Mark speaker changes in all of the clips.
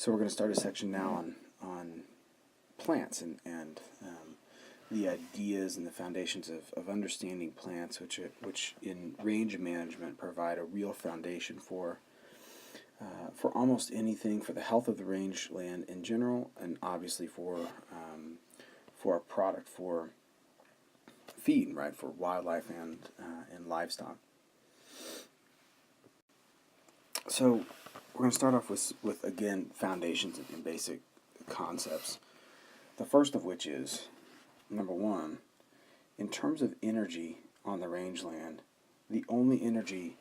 Speaker 1: So we're going to start a section now on plants and the ideas and the foundations of understanding plants, which in range management provide a real foundation for almost anything, for the health of the rangeland in general, and obviously for a product for feed, right, for wildlife and livestock. So we're going to start off with again, foundations and basic concepts. The first of which is, number one, in terms of energy on the rangeland, the only energy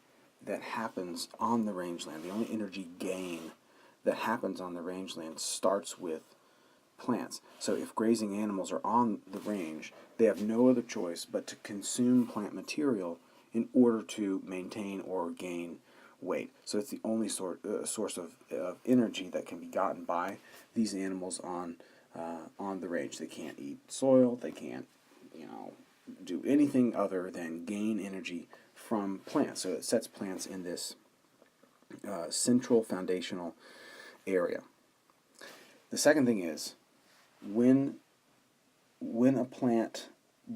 Speaker 1: that happens on the rangeland, the only energy gain that happens on the rangeland starts with plants. So if grazing animals are on the range, they have no other choice but to consume plant material in order to maintain or gain weight. So it's the only source of energy that can be gotten by these animals on the range. They can't eat soil. They can't, do anything other than gain energy from plants. So it sets plants in this central foundational area. The second thing is, when a plant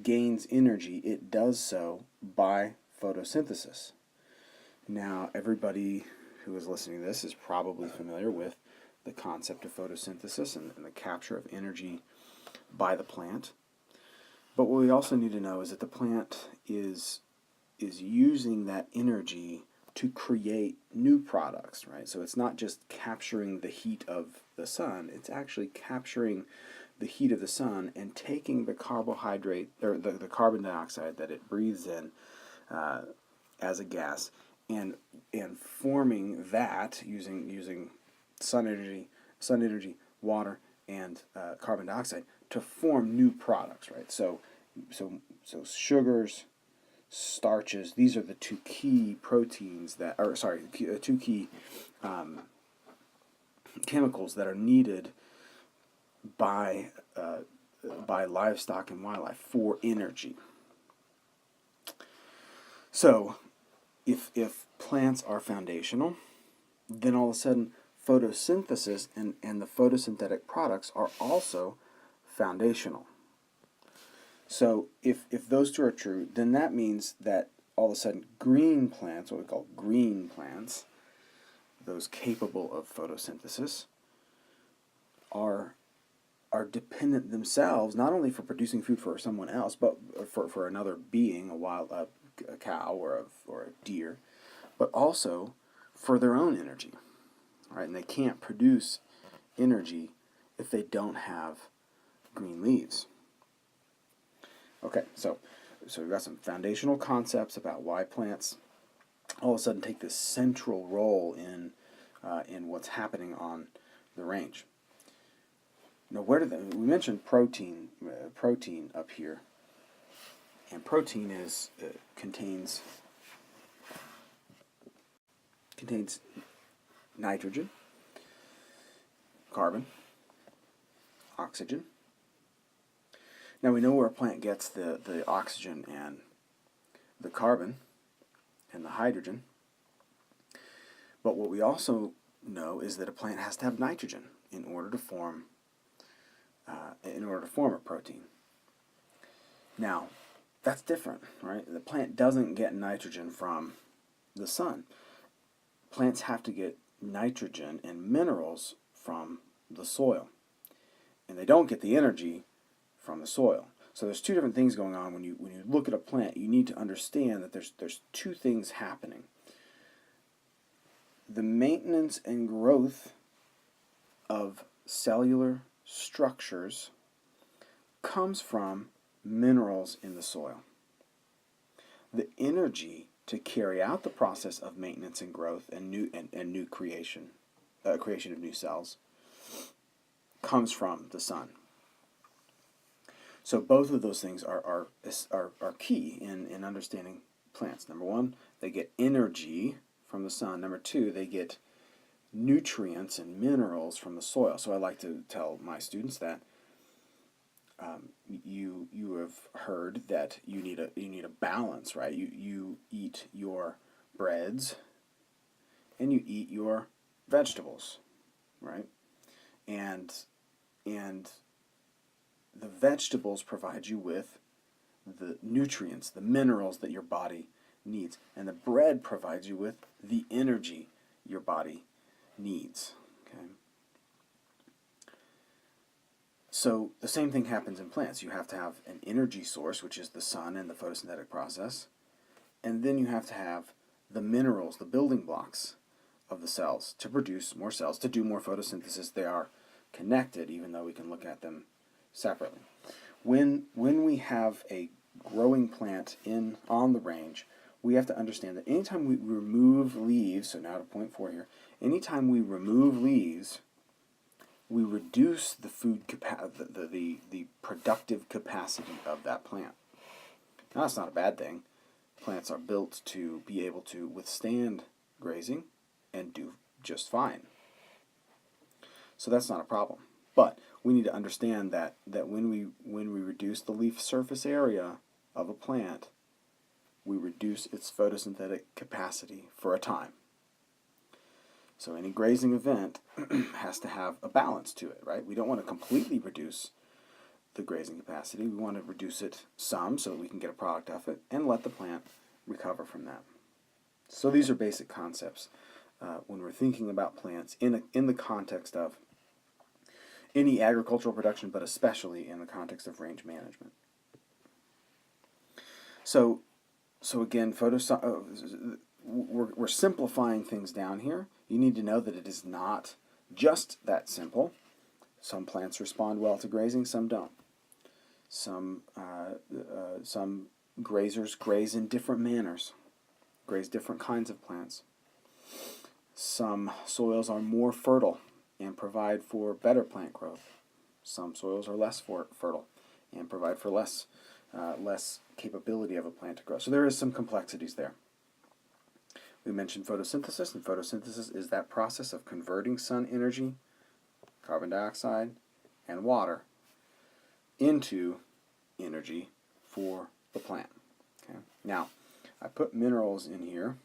Speaker 1: gains energy, it does so by photosynthesis. Now, everybody who is listening to this is probably familiar with the concept of photosynthesis and the capture of energy by the plant. But what we also need to know is that the plant is using that energy to create new products, right? So it's not just capturing the heat of the sun, it's actually capturing the heat of the sun and taking the carbohydrate, or the carbon dioxide that it breathes in as a gas, and forming that using sun energy, water, and carbon dioxide to form new products, right? So sugars, starches, these are the two key proteins two key chemicals that are needed by livestock and wildlife for energy. So if plants are foundational, then all of a sudden photosynthesis and the photosynthetic products are also foundational. So if those two are true, then that means that all of a sudden green plants, what we call green plants, those capable of photosynthesis, are dependent themselves not only for producing food for someone else, but for another being, a cow or a deer, but also for their own energy, right? And they can't produce energy if they don't have green leaves. Okay, so we've got some foundational concepts about why plants all of a sudden take this central role in what's happening on the range. Now, we mentioned protein up here, and protein contains nitrogen, carbon, oxygen. Now we know where a plant gets the oxygen and the carbon and the hydrogen, but what we also know is that a plant has to have nitrogen in order to form a protein. Now, that's different, right? The plant doesn't get nitrogen from the sun. Plants have to get nitrogen and minerals from the soil, and they don't get the energy from the soil. So there's two different things going on when you look at a plant. You need to understand that there's two things happening. The maintenance and growth of cellular structures comes from minerals in the soil. The energy to carry out the process of maintenance and growth and new creation of new cells comes from the sun. So both of those things are key in understanding plants. Number one, they get energy from the sun. Number two, they get nutrients and minerals from the soil. So I like to tell my students that you have heard that you need a balance, right? You eat your breads and you eat your vegetables, right? and and the vegetables provide you with the nutrients, the minerals that your body needs, and the bread provides you with the energy your body needs. Okay. So the same thing happens in plants. You have to have an energy source, which is the sun and the photosynthetic process, and then you have to have the minerals, the building blocks of the cells to produce more cells, to do more photosynthesis. They are connected, even though we can look at them separately. When we have a growing plant on the range, we have to understand that anytime we remove leaves, so now to point 4 here, anytime we remove leaves, we reduce the the productive capacity of that plant. Now that's not a bad thing. Plants are built to be able to withstand grazing and do just fine. So that's not a problem. But we need to understand that when we reduce the leaf surface area of a plant, we reduce its photosynthetic capacity for a time. So any grazing event has to have a balance to it, right? We don't want to completely reduce the grazing capacity. We want to reduce it some so that we can get a product off it and let the plant recover from that. So these are basic concepts when we're thinking about plants in the context of any agricultural production, but especially in the context of range management. So again, we're simplifying things down here. You need to know that it is not just that simple. Some plants respond well to grazing, some don't. Some grazers graze in different manners, graze different kinds of plants. Some soils are more fertile and provide for better plant growth. Some soils are less fertile and provide for less capability of a plant to grow. So there is some complexities there. We mentioned photosynthesis, and photosynthesis is that process of converting sun energy, carbon dioxide, and water into energy for the plant. Okay. Now, I put minerals in here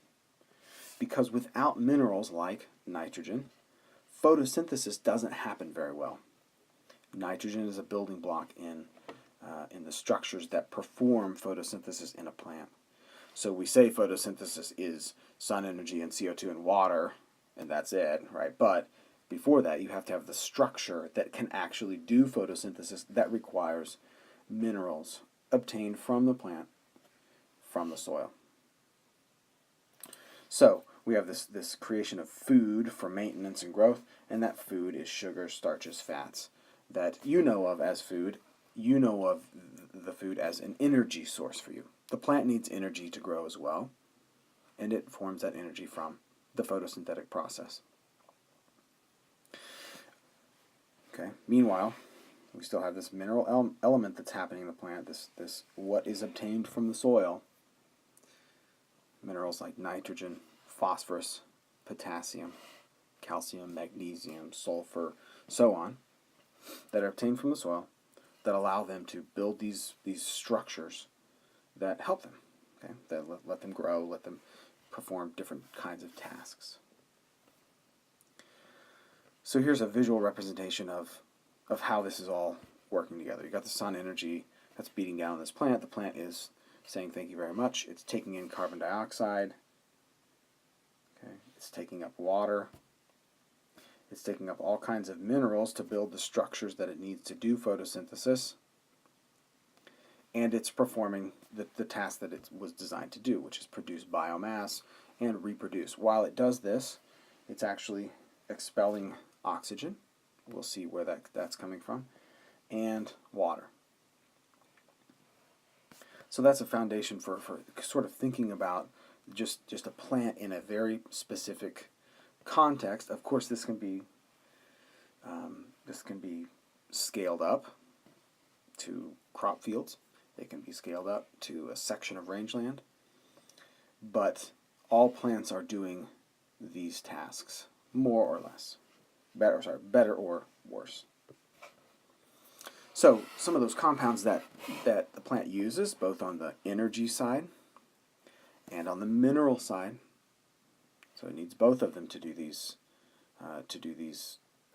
Speaker 1: because without minerals like nitrogen, photosynthesis doesn't happen very well. Nitrogen is a building block in the structures that perform photosynthesis in a plant. So we say photosynthesis is sun energy and CO2 and water, and that's it, right? But before that, you have to have the structure that can actually do photosynthesis that requires minerals obtained from the plant, from the soil. So we have this creation of food for maintenance and growth, and that food is sugars, starches, fats that you know of as food. You know of the food as an energy source for you. The plant needs energy to grow as well, and it forms that energy from the photosynthetic process. Okay. Meanwhile, we still have this mineral element that's happening in the plant, this what is obtained from the soil. Minerals like nitrogen, phosphorus, potassium, calcium, magnesium, sulfur, so on, that are obtained from the soil that allow them to build these structures that help them, okay? That let them grow, let them perform different kinds of tasks. So here's a visual representation of how this is all working together. You've got the sun energy that's beating down on this plant. The plant is saying thank you very much. It's taking in carbon dioxide. Okay. It's taking up water. It's taking up all kinds of minerals to build the structures that it needs to do photosynthesis. And it's performing the task that it was designed to do, which is produce biomass and reproduce. While it does this, it's actually expelling oxygen. We'll see where that's coming from. And water. So that's a foundation for sort of thinking about just a plant in a very specific context. Of course, this can be scaled up to crop fields. It can be scaled up to a section of rangeland. But all plants are doing these tasks, more or less. Better or worse. So some of those compounds that the plant uses, both on the energy side and on the mineral side, so it needs both of them to do these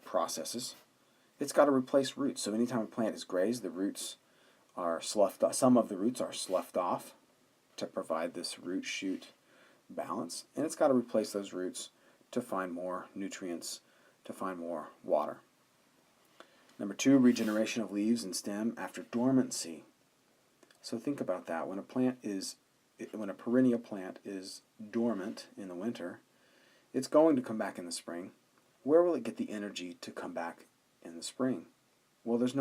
Speaker 1: processes. it's got to replace roots. So anytime a plant is grazed, the roots are sloughed off. Some of the roots are sloughed off to provide this root shoot balance, and it's got to replace those roots to find more nutrients, to find more water. Number 2, regeneration of leaves and stem after dormancy. So think about that. When a perennial plant is dormant in the winter, it's going to come back in the spring. Where will it get the energy to come back in the spring? Well, there's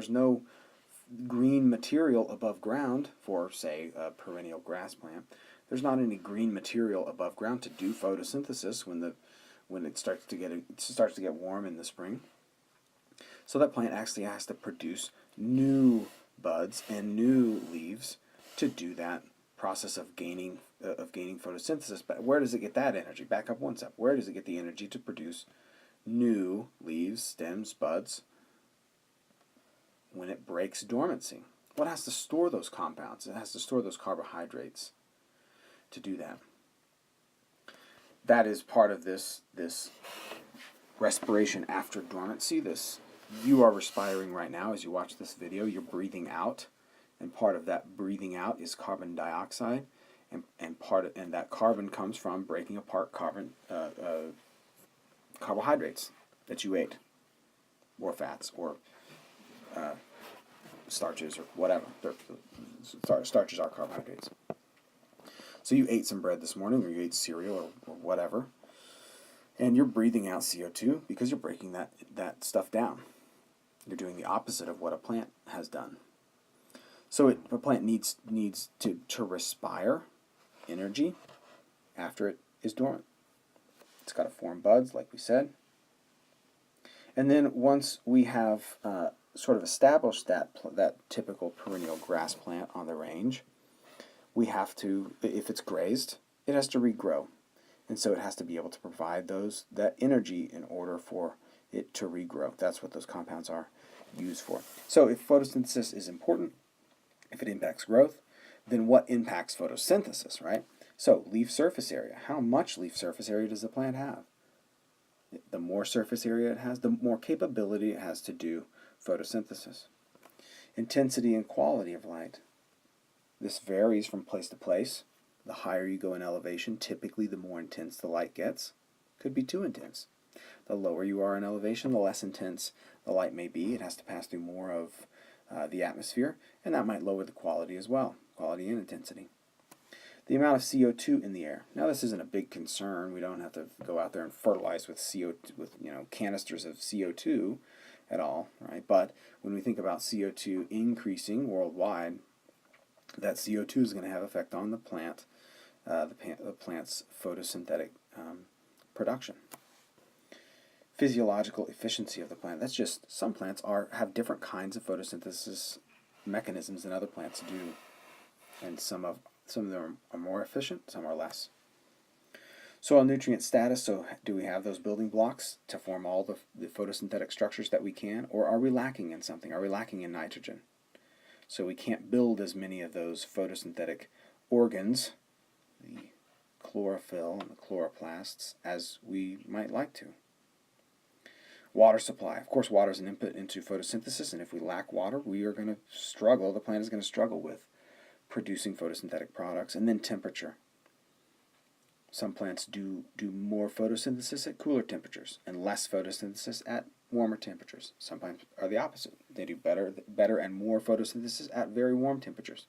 Speaker 1: no green material above ground for, say, a perennial grass plant. There's not any green material above ground to do photosynthesis when it starts to get warm in the spring. So that plant actually has to produce new buds and new leaves to do that process of gaining photosynthesis. But where does it get that energy? Back up one step. Where does it get the energy to produce new leaves, stems, buds when it breaks dormancy? Well, it has to store those compounds. It has to store those carbohydrates to do that. That is part of this respiration after dormancy. You are respiring right now as you watch this video. You're breathing out, and part of that breathing out is carbon dioxide, and that carbon comes from breaking apart carbohydrates that you ate, or fats, or starches, or whatever. Starches are carbohydrates. So you ate some bread this morning, or you ate cereal, or whatever, and you're breathing out CO2 because you're breaking that stuff down. You're doing the opposite of what a plant has done. So a plant needs to respire energy after it is dormant. It's got to form buds, like we said. And then once we have sort of established that typical perennial grass plant on the range, we have to, if it's grazed, it has to regrow. And so it has to be able to provide that energy in order for it to regrow. That's what those compounds are used for. So if photosynthesis is important, if it impacts growth, then what impacts photosynthesis, right? So leaf surface area. How much leaf surface area does the plant have? The more surface area it has, the more capability it has to do photosynthesis. Intensity and quality of light. This varies from place to place. The higher you go in elevation, typically the more intense the light gets. Could be too intense. The lower you are in elevation, the less intense the light may be. It has to pass through more of the atmosphere, and that might lower the quality as well, quality and intensity. The amount of CO2 in the air. Now, this isn't a big concern. We don't have to go out there and fertilize with CO2, with canisters of CO2 at all, right? But when we think about CO2 increasing worldwide, that CO2 is going to have effect on the plant, the plant's photosynthetic production. Physiological efficiency of the plant. That's just, some plants have different kinds of photosynthesis mechanisms than other plants do, and some of them are more efficient, some are less. Soil nutrient status. So do we have those building blocks to form all the photosynthetic structures that we can, or are we lacking in something? Are we lacking in nitrogen? So we can't build as many of those photosynthetic organs, the chlorophyll and the chloroplasts, as we might like to. Water supply. Of course, water is an input into photosynthesis, and if we lack water, we are going to struggle. The plant is going to struggle with producing photosynthetic products. And then temperature. Some plants do more photosynthesis at cooler temperatures and less photosynthesis at warmer temperatures. Some plants are the opposite. They do better and more photosynthesis at very warm temperatures.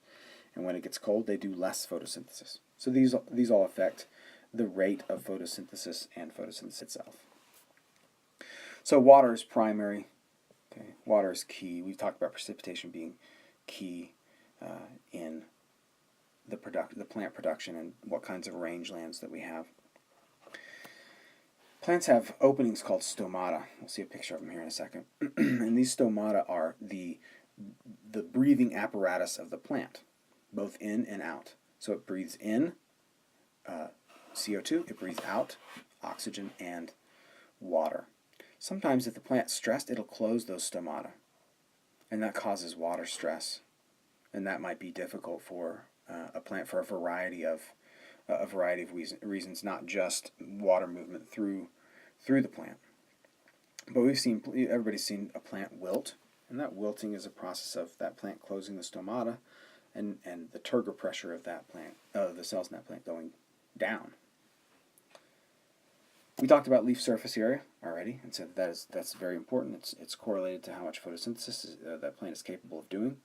Speaker 1: And when it gets cold, they do less photosynthesis. So these all affect the rate of photosynthesis and photosynthesis itself. So water is primary. Okay, water is key. We've talked about precipitation being key in the plant production and what kinds of rangelands that we have. Plants have openings called stomata. We'll see a picture of them here in a second. And these stomata are the breathing apparatus of the plant, both in and out. So it breathes in CO2, it breathes out oxygen and water. Sometimes if the plant's stressed, it'll close those stomata, and that causes water stress, and that might be difficult for a plant for a variety of reasons, not just water movement through the plant. But everybody's seen a plant wilt, and that wilting is a process of that plant closing the stomata and the turgor pressure of that plant, the cells in that plant going down. We talked about leaf surface area already, and said that's very important. It's correlated to how much photosynthesis that plant is capable of doing.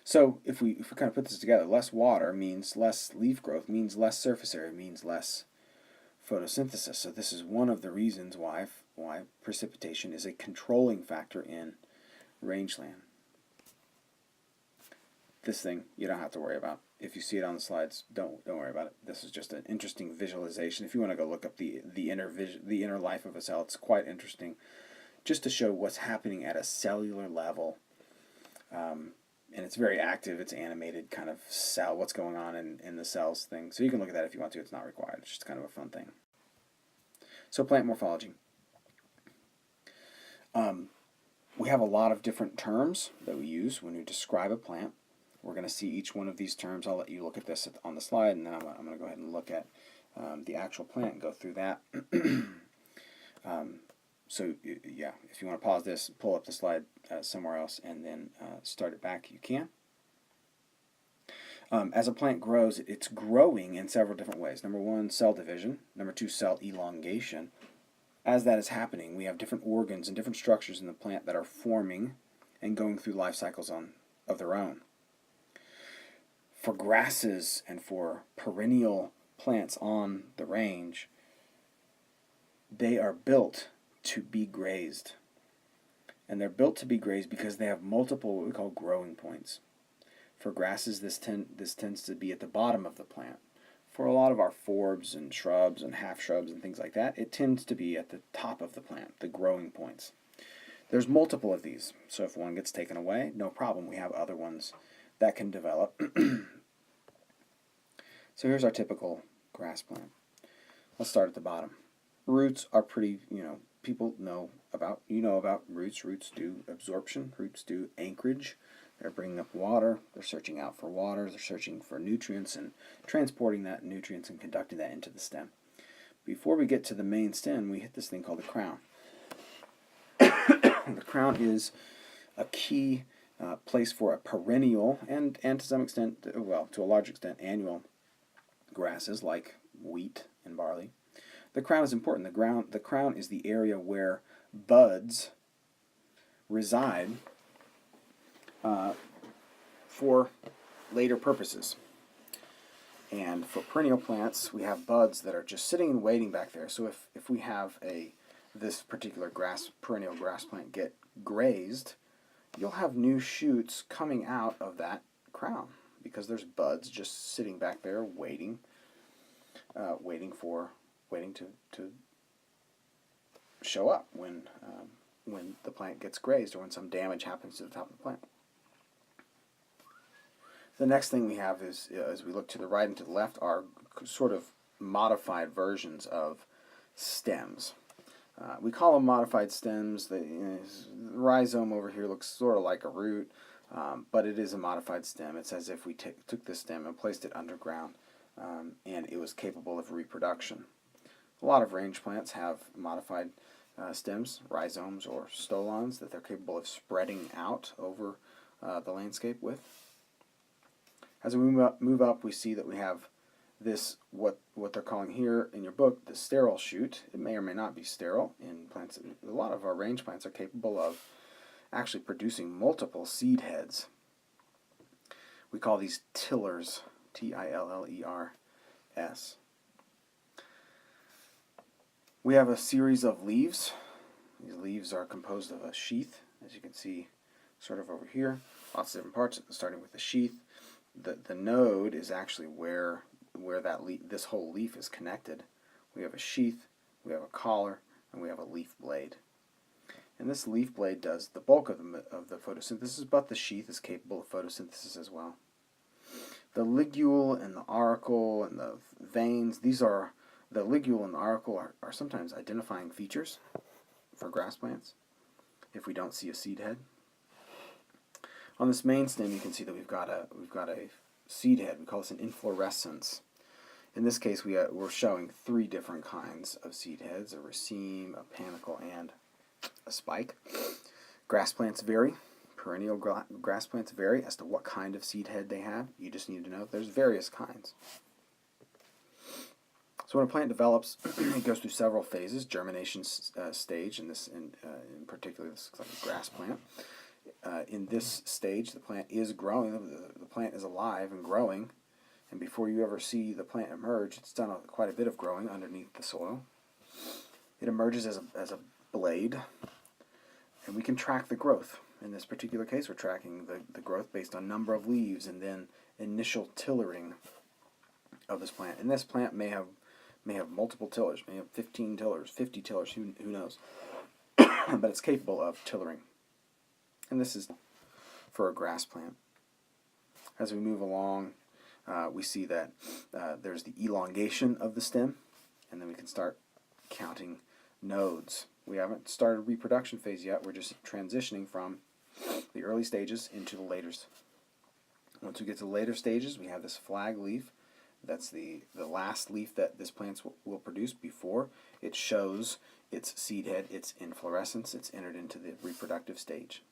Speaker 1: So if we kind of put this together, less water means less leaf growth, means less surface area, means less photosynthesis. So this is one of the reasons why precipitation is a controlling factor in rangeland. This thing you don't have to worry about. If you see it on the slides, don't worry about it. This is just an interesting visualization. If you want to go look up the inner life of a cell, it's quite interesting, just to show what's happening at a cellular level. And it's very active. It's animated kind of cell, what's going on in the cells thing. So you can look at that if you want to. It's not required. It's just kind of a fun thing. So plant morphology. We have a lot of different terms that we use when we describe a plant. We're going to see each one of these terms. I'll let you look at this on the slide, and then I'm going to go ahead and look at the actual plant and go through that. So yeah, if you want to pause this, pull up the slide somewhere else, and then start it back, you can. As a plant grows, it's growing in several different ways. Number one, cell division. Number two, cell elongation. As that is happening, we have different organs and different structures in the plant that are forming and going through life cycles of their own. For grasses and for perennial plants on the range, they are built to be grazed. And they're built to be grazed because they have multiple what we call growing points. For grasses, this tends to be at the bottom of the plant. For a lot of our forbs and shrubs and half shrubs and things like that, it tends to be at the top of the plant, the growing points. There's multiple of these, so if one gets taken away, no problem. We have other ones that can develop. So here's our typical grass plant. Let's start at the bottom. Roots are pretty, people know about roots. Roots do absorption. Roots do anchorage. They're bringing up water. They're searching out for water. They're searching for nutrients and transporting that nutrients and conducting that into the stem. Before we get to the main stem, we hit this thing called the crown. The crown is a key place for a perennial and to some extent, to a large extent, annual grasses like wheat and barley. The crown is important. The crown is the area where buds reside for later purposes. And for perennial plants, we have buds that are just sitting and waiting back there. So if we have this particular perennial grass plant get grazed, you'll have new shoots coming out of that crown because there's buds just sitting back there waiting to show up when the plant gets grazed or when some damage happens to the top of the plant. The next thing we have is, as we look to the right and to the left, are sort of modified versions of stems. We call them modified stems. The rhizome over here looks sort of like a root, but it is a modified stem. It's as if we took this stem and placed it underground, and it was capable of reproduction. A lot of range plants have modified stems, rhizomes or stolons, that they're capable of spreading out over the landscape with. As we move up, we see that we have this, what they're calling here in your book, the sterile shoot. It may or may not be sterile in plants. A lot of our range plants are capable of actually producing multiple seed heads. We call these tillers, Tillers. We have a series of leaves. These leaves are composed of a sheath, as you can see sort of over here. Lots of different parts, starting with the sheath. The node is actually where this whole leaf is connected. We have a sheath, we have a collar, and we have a leaf blade. And this leaf blade does the bulk of the photosynthesis, but the sheath is capable of photosynthesis as well. The ligule and the auricle and the veins, the ligule and the auricle are sometimes identifying features for grass plants if we don't see a seed head. On this main stem, you can see that we've got a seed head. We call this an inflorescence. In this case, we're showing 3 different kinds of seed heads: a raceme, a panicle, and a spike. Grass plants vary. Perennial grass plants vary as to what kind of seed head they have. You just need to know there's various kinds. So when a plant develops, it goes through several phases. Germination stage, in particular, this looks like a grass plant. In this stage, the plant is growing. The plant is alive and growing. And before you ever see the plant emerge, it's done quite a bit of growing underneath the soil. It emerges as a blade, and we can track the growth. In this particular case, we're tracking the growth based on number of leaves and then initial tillering of this plant. And this plant may have multiple tillers, may have 15 tillers, 50 tillers, who knows. But it's capable of tillering. And this is for a grass plant. As we move along, we see that there's the elongation of the stem, and then we can start counting nodes. We haven't started reproduction phase yet. We're just transitioning from the early stages into the later. Once we get to the later stages, we have this flag leaf. That's the last leaf that this plant will produce before it shows its seed head, its inflorescence. It's entered into the reproductive stage.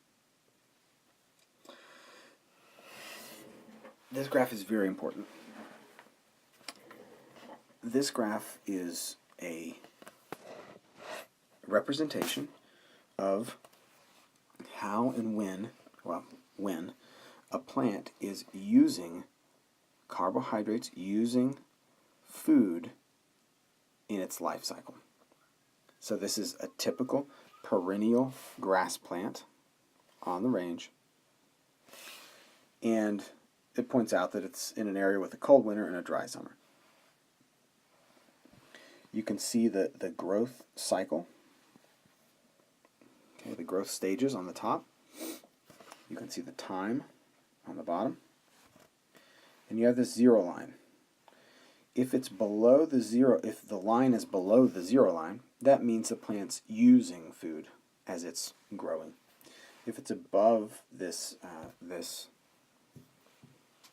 Speaker 1: This graph is very important. This graph is a representation of how and when a plant is using carbohydrates, using food in its life cycle. So this is a typical perennial grass plant on the range, and it points out that it's in an area with a cold winter and a dry summer. You can see the growth cycle, okay, the growth stages on the top. You can see the time on the bottom. And you have this 0 line. If it's below the 0, if the line is below the 0 line, that means the plant's using food as it's growing. If it's above this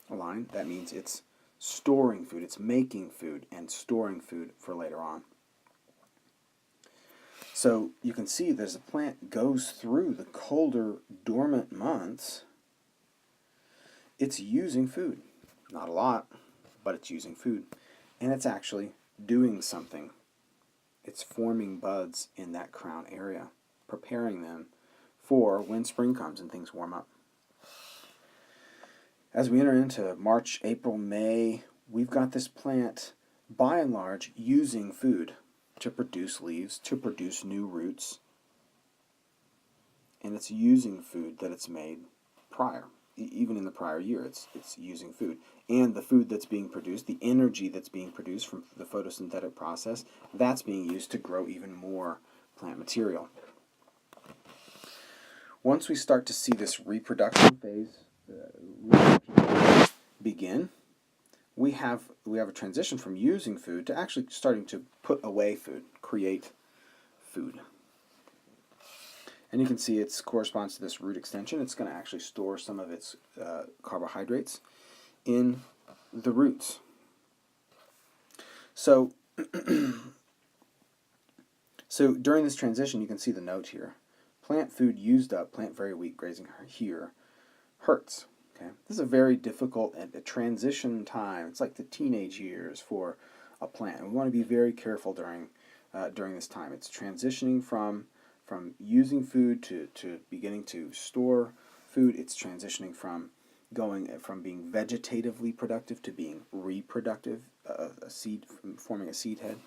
Speaker 1: line, that means it's storing food. It's making food and storing food for later on. So you can see as the plant goes through the colder, dormant months, it's using food. Not a lot, but it's using food. And it's actually doing something. It's forming buds in that crown area, preparing them for when spring comes and things warm up. As we enter into March, April, May, we've got this plant, by and large, using food to produce leaves, to produce new roots. And it's using food that it's made prior. Even in the prior year, it's using food. And the food that's being produced, the energy that's being produced from the photosynthetic process, that's being used to grow even more plant material. Once we start to see this reproduction phase begin, we have a transition from using food to actually starting to put away food, create food. And you can see it corresponds to this root extension. It's going to actually store some of its carbohydrates in the roots. So, so during this transition, you can see the note here. Plant food used up, plant very weak, grazing here, hurts. Okay, this is a very difficult a transition time. It's like the teenage years for a plant. We want to be very careful during this time. It's transitioning from using food to beginning to store food. It's transitioning from being vegetatively productive to being reproductive, forming a seed head,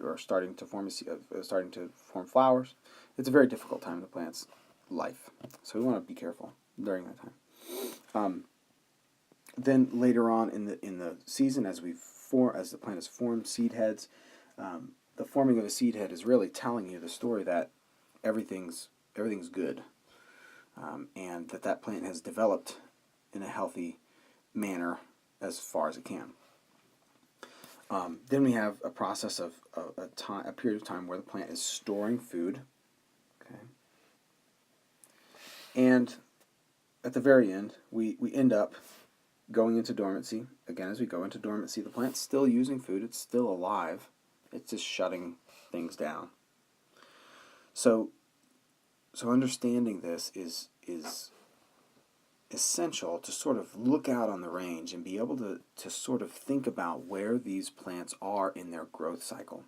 Speaker 1: or starting to form flowers. It's a very difficult time in the plant's life, so we want to be careful during that time. Then later on in the season, as the plant has formed seed heads, the forming of a seed head is really telling you the story that everything's good, and that plant has developed in a healthy manner as far as it can. Then we have a process of a period of time where the plant is storing food. Okay, and at the very end, we end up going into dormancy. Again, as we go into dormancy, the plant's still using food. It's still alive. It's just shutting things down. So understanding this is essential to sort of look out on the range and be able to sort of think about where these plants are in their growth cycle.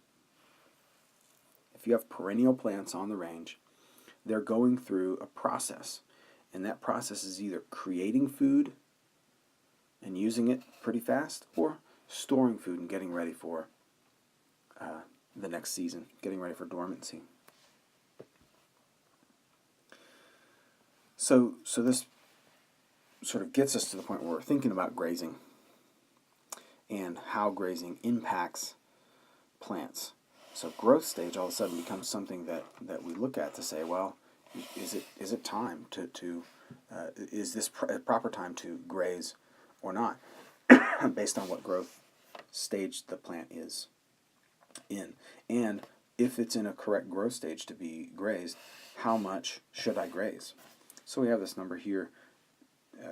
Speaker 1: If you have perennial plants on the range, they're going through a process, and that process is either creating food and using it pretty fast, or storing food and getting ready for the next season, getting ready for dormancy. So this sort of gets us to the point where we're thinking about grazing and how grazing impacts plants. So growth stage all of a sudden becomes something that we look at to say, well, is it time to is this proper time to graze or not, based on what growth stage the plant is in, and if it's in a correct growth stage to be grazed, how much should I graze? So we have this number here.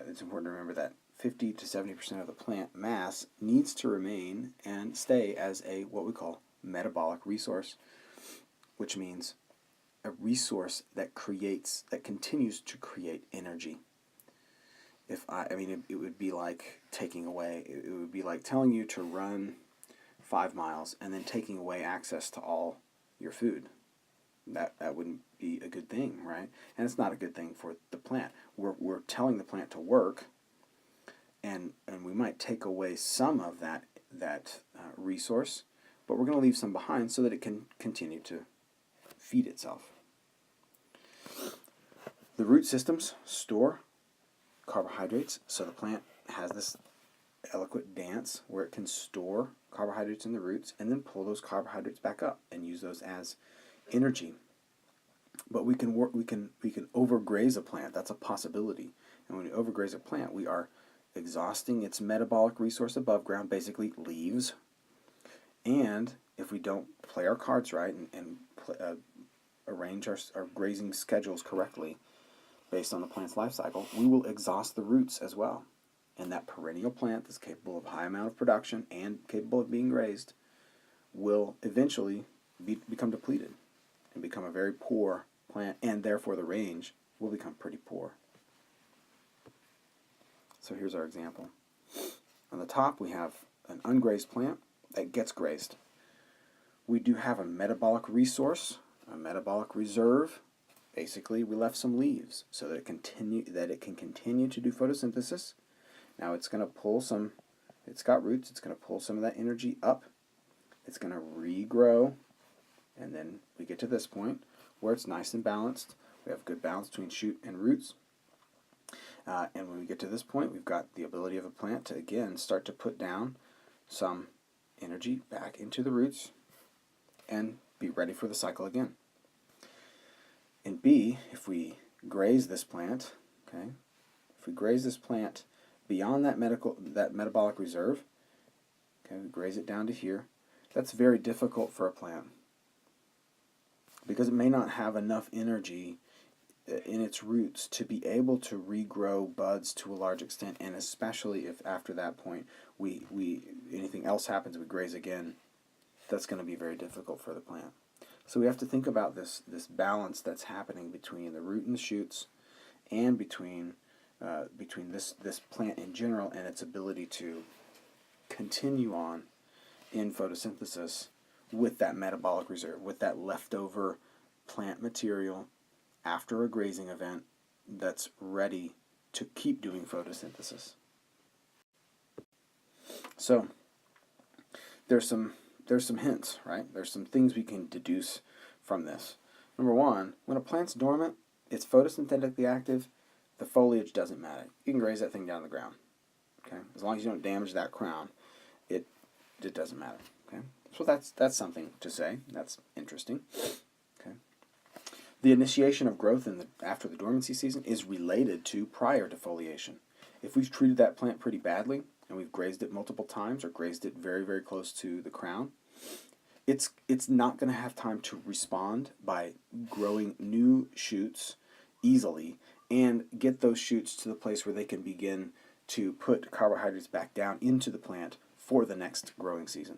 Speaker 1: It's important to remember that 50 to 70% of the plant mass needs to remain and stay as a what we call metabolic resource, which means a resource that continues to create energy. It would be like taking away. It would be like telling you to run 5 miles and then taking away access to all your food. That wouldn't be a good thing, right? And it's not a good thing for the plant. We're telling the plant to work, and we might take away some of that resource, but we're going to leave some behind so that it can continue to feed itself. The root systems store carbohydrates, so the plant has this eloquent dance where it can store carbohydrates in the roots and then pull those carbohydrates back up and use those as energy. But we can overgraze a plant. That's a possibility. And when we overgraze a plant, we are exhausting its metabolic resource above ground, basically leaves. And if we don't play our cards right and arrange our grazing schedules correctly based on the plant's life cycle, we will exhaust the roots as well. And that perennial plant that's capable of a high amount of production and capable of being grazed will eventually become depleted and become a very poor plant, and therefore the range will become pretty poor. So here's our example. On the top we have an ungrazed plant that gets grazed. We do have a metabolic resource, a metabolic reserve. Basically, we left some leaves so that it can continue to do photosynthesis. Now it's going to pull some, it's got roots, it's going to pull some of that energy up. It's going to regrow, and then we get to this point where it's nice and balanced. We have good balance between shoot and roots. And when we get to this point, we've got the ability of a plant to, again, start to put down some energy back into the roots and be ready for the cycle again. In B, if we graze this plant, okay, if we graze this plant beyond that metabolic reserve, okay, we graze it down to here, that's very difficult for a plant because it may not have enough energy in its roots to be able to regrow buds to a large extent, and especially if after that point we anything else happens, we graze again, that's going to be very difficult for the plant. So we have to think about this balance that's happening between the root and the shoots, and between this plant in general and its ability to continue on in photosynthesis with that metabolic reserve, with that leftover plant material after a grazing event that's ready to keep doing photosynthesis. So there's some hints, right? There's some things we can deduce from this. Number one, when a plant's dormant, it's photosynthetically active, the foliage doesn't matter. You can graze that thing down the ground. Okay? As long as you don't damage that crown, it doesn't matter. Okay? So that's something to say. That's interesting. Okay? The initiation of growth after the dormancy season is related to prior defoliation. If we've treated that plant pretty badly, and we've grazed it multiple times or grazed it very, very close to the crown, it's not going to have time to respond by growing new shoots easily and get those shoots to the place where they can begin to put carbohydrates back down into the plant for the next growing season.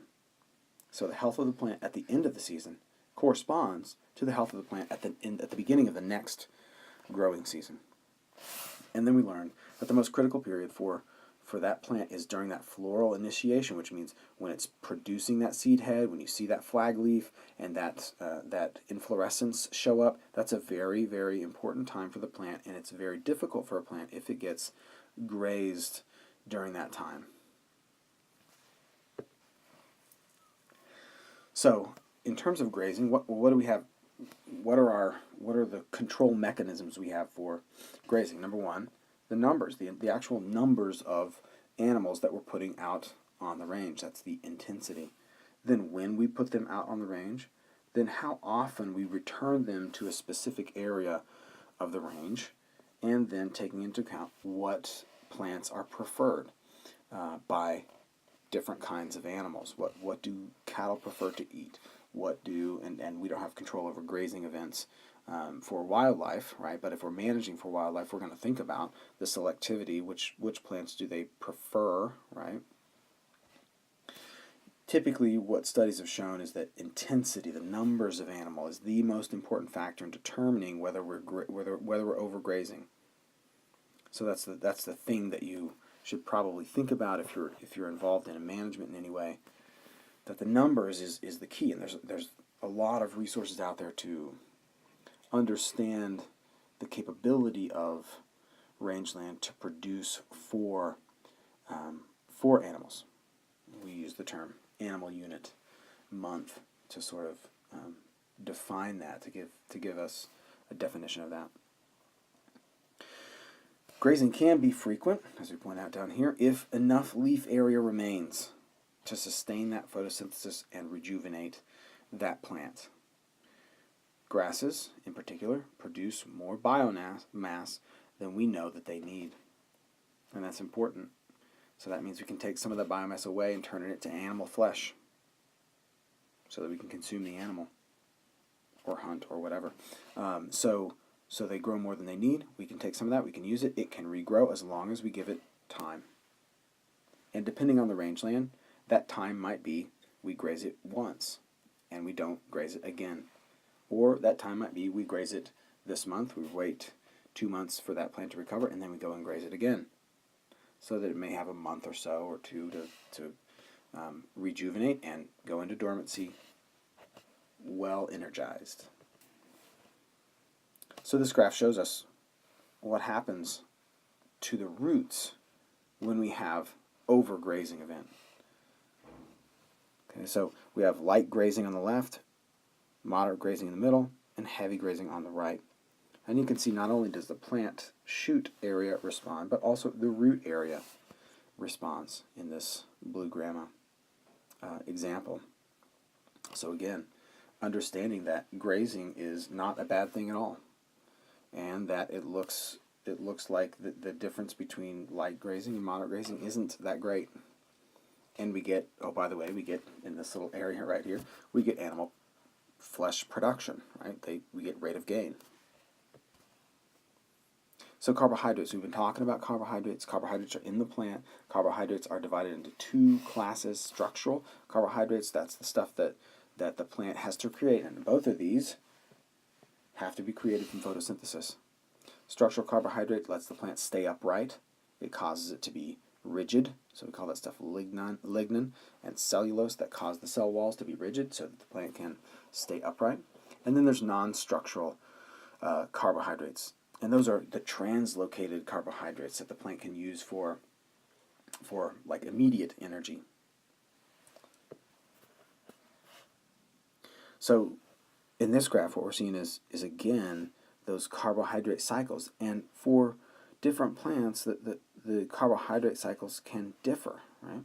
Speaker 1: So the health of the plant at the end of the season corresponds to the health of the plant at the beginning of the next growing season. And then we learned that the most critical period for that plant is during that floral initiation, which means when it's producing that seed head, when you see that flag leaf and that inflorescence show up. That's a very, very important time for the plant, and it's very difficult for a plant if it gets grazed during that time. So, in terms of grazing, what do we have? What are the control mechanisms we have for grazing? Number one, the numbers, the actual numbers of animals that we're putting out on the range. That's the intensity. Then when we put them out on the range, then how often we return them to a specific area of the range, and then taking into account what plants are preferred by different kinds of animals. What do cattle prefer to eat? And we don't have control over grazing events for wildlife, right? But if we're managing for wildlife, we're going to think about the selectivity, which plants do they prefer, right? Typically, what studies have shown is that intensity, the numbers of animal, is the most important factor in determining whether we're overgrazing. So that's the thing that you should probably think about if you're involved in a management in any way. That the numbers is the key, and there's a lot of resources out there to understand the capability of rangeland to produce for animals. We use the term animal unit month to sort of define that, to give us a definition of that. Grazing can be frequent, as we point out down here, if enough leaf area remains to sustain that photosynthesis and rejuvenate that plant. Grasses, in particular, produce more biomass than we know that they need, and that's important. So that means we can take some of that biomass away and turn it into animal flesh so that we can consume the animal or hunt or whatever. So they grow more than they need. We can take some of that, we can use it. It can regrow as long as we give it time. And depending on the rangeland, that time might be we graze it once and we don't graze it again. Or that time might be we graze it this month, we wait 2 months for that plant to recover, and then we go and graze it again. So that it may have a month or so or two to rejuvenate and go into dormancy well energized. So this graph shows us what happens to the roots when we have overgrazing event. Okay, so we have light grazing on the left, moderate grazing in the middle, and heavy grazing on the right. And you can see not only does the plant shoot area respond, but also the root area responds in this blue grama example. So again, understanding that grazing is not a bad thing at all, and that it looks like the difference between light grazing and moderate grazing isn't that great. And we get, oh, by the way, we get in this little area right here, we get animal flesh production, right? We get rate of gain. So carbohydrates, we've been talking about carbohydrates. Carbohydrates are in the plant. Carbohydrates are divided into two classes. Structural carbohydrates, that's the stuff that the plant has to create, and both of these have to be created from photosynthesis. Structural carbohydrate lets the plant stay upright. It causes it to be rigid, so we call that stuff lignin, and cellulose that cause the cell walls to be rigid so that the plant can stay upright. And then there's non-structural carbohydrates, and those are the translocated carbohydrates that the plant can use for like immediate energy. So in this graph, what we're seeing is again those carbohydrate cycles, and for different plants, the carbohydrate cycles can differ, right?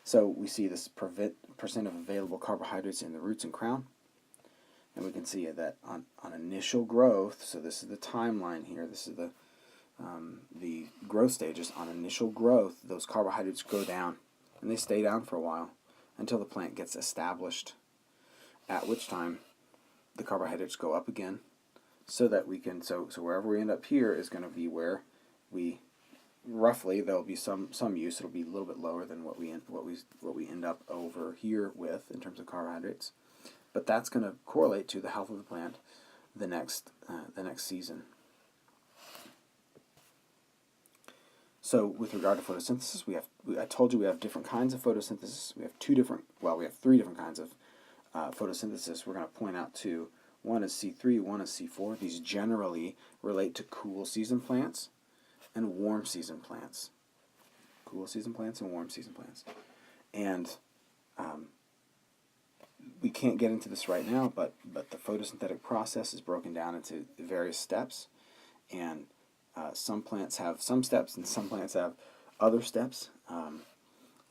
Speaker 1: So we see this percent of available carbohydrates in the roots and crown, and we can see that on initial growth. So this is the timeline here. This is the growth stages. On initial growth, those carbohydrates go down, and they stay down for a while until the plant gets established, at which time the carbohydrates go up again, so that we can, so wherever we end up here is going to be where we roughly there'll be some use. It'll be a little bit lower than what we end up over here with in terms of carbohydrates, but that's going to correlate to the health of the plant the next season. So with regard to photosynthesis, I told you we have different kinds of photosynthesis. We have three different kinds of photosynthesis. We're going to point out two. One is C3, one is C4. These generally relate to cool season plants and warm season plants. Cool season plants and warm season plants. And we can't get into this right now, but the photosynthetic process is broken down into various steps, and some plants have some steps and some plants have other steps,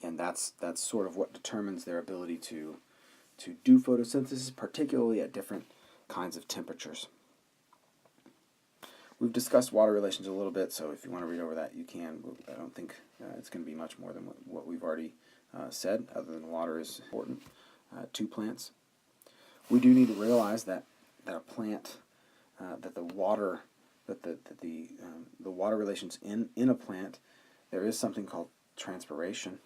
Speaker 1: and that's sort of what determines their ability to do photosynthesis, particularly at different kinds of temperatures. We've discussed water relations a little bit, so if you want to read over that, you can. I don't think it's going to be much more than what we've already said, other than water is important to plants. We do need to realize that a plant, that the water relations in a plant, there is something called transpiration,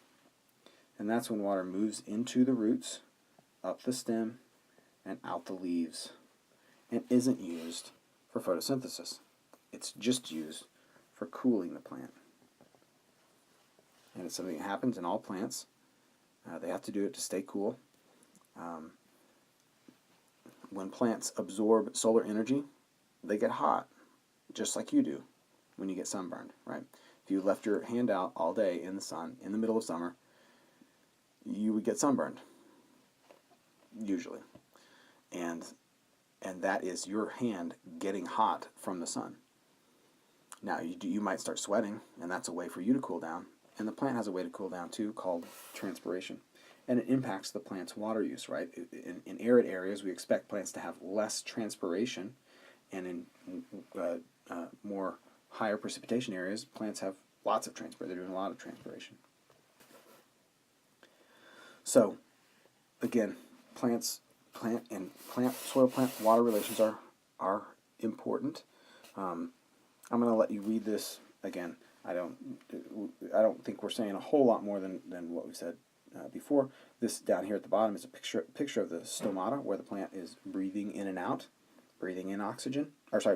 Speaker 1: and that's when water moves into the roots, up the stem, and out the leaves, and isn't used for photosynthesis. It's just used for cooling the plant. And it's something that happens in all plants. They have to do it to stay cool. When plants absorb solar energy, they get hot, just like you do when you get sunburned, right? If you left your hand out all day in the sun, in the middle of summer, you would get sunburned, usually. And that is your hand getting hot from the sun. Now, you might start sweating, and that's a way for you to cool down. And the plant has a way to cool down, too, called transpiration. And it impacts the plant's water use, right? In arid areas, we expect plants to have less transpiration, and in more higher precipitation areas, plants have lots of transpiration. They're doing a lot of transpiration. So, again, soil-plant water relations are important. I'm going to let you read this again. I don't think we're saying a whole lot more than what we said before. This down here at the bottom is a picture of the stomata, where the plant is breathing in and out, breathing in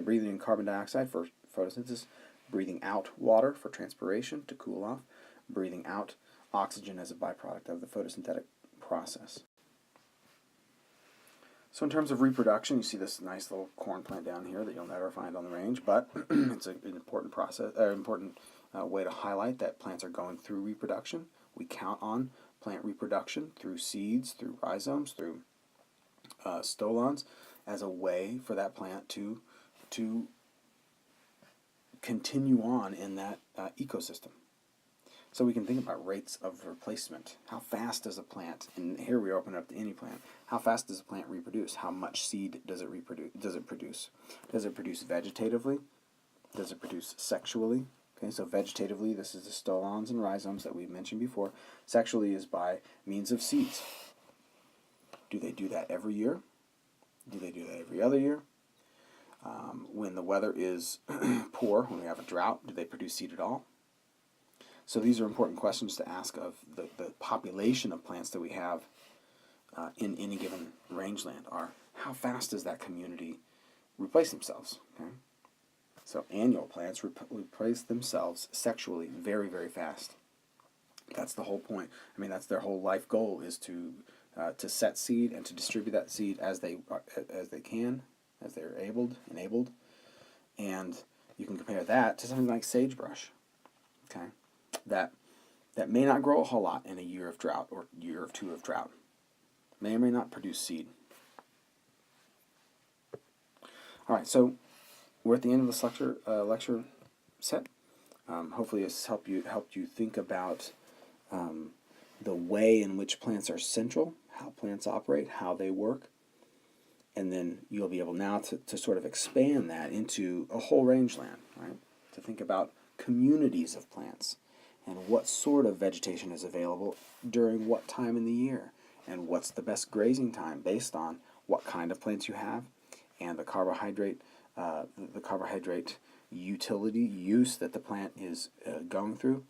Speaker 1: breathing in carbon dioxide for photosynthesis, breathing out water for transpiration to cool off, breathing out oxygen as a byproduct of the photosynthetic process. So in terms of reproduction, you see this nice little corn plant down here that you'll never find on the range, but it's an important way to highlight that plants are going through reproduction. We count on plant reproduction through seeds, through rhizomes, through stolons, as a way for that plant to continue on in that ecosystem. So we can think about rates of replacement. How fast does a plant, and here we open it up to any plant, how fast does a plant reproduce? How much seed does it produce? Does it produce vegetatively? Does it produce sexually? Okay, so vegetatively, this is the stolons and rhizomes that we mentioned before. Sexually is by means of seeds. Do they do that every year? Do they do that every other year? When the weather is poor, when we have a drought, do they produce seed at all? So these are important questions to ask of the population of plants that we have in any given rangeland. Are how fast does that community replace themselves? Okay? So annual plants replace themselves sexually very, very fast. That's the whole point. I mean, that's their whole life goal, is to set seed and to distribute that seed as they can, as they're enabled. And you can compare that to something like sagebrush. Okay, that may not grow a whole lot in a year of drought or year or two of drought. May or may not produce seed. All right, so we're at the end of this lecture set. Hopefully it's helped you think about the way in which plants are central, how plants operate, how they work, and then you'll be able now to sort of expand that into a whole rangeland, right? To think about communities of plants and what sort of vegetation is available during what time in the year, and what's the best grazing time based on what kind of plants you have and the carbohydrate utility use that the plant is going through.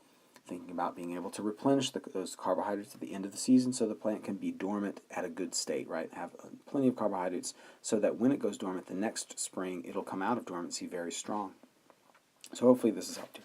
Speaker 1: Thinking about being able to replenish those carbohydrates at the end of the season so the plant can be dormant at a good state, right? Have plenty of carbohydrates so that when it goes dormant the next spring, it'll come out of dormancy very strong. So hopefully this has helped you.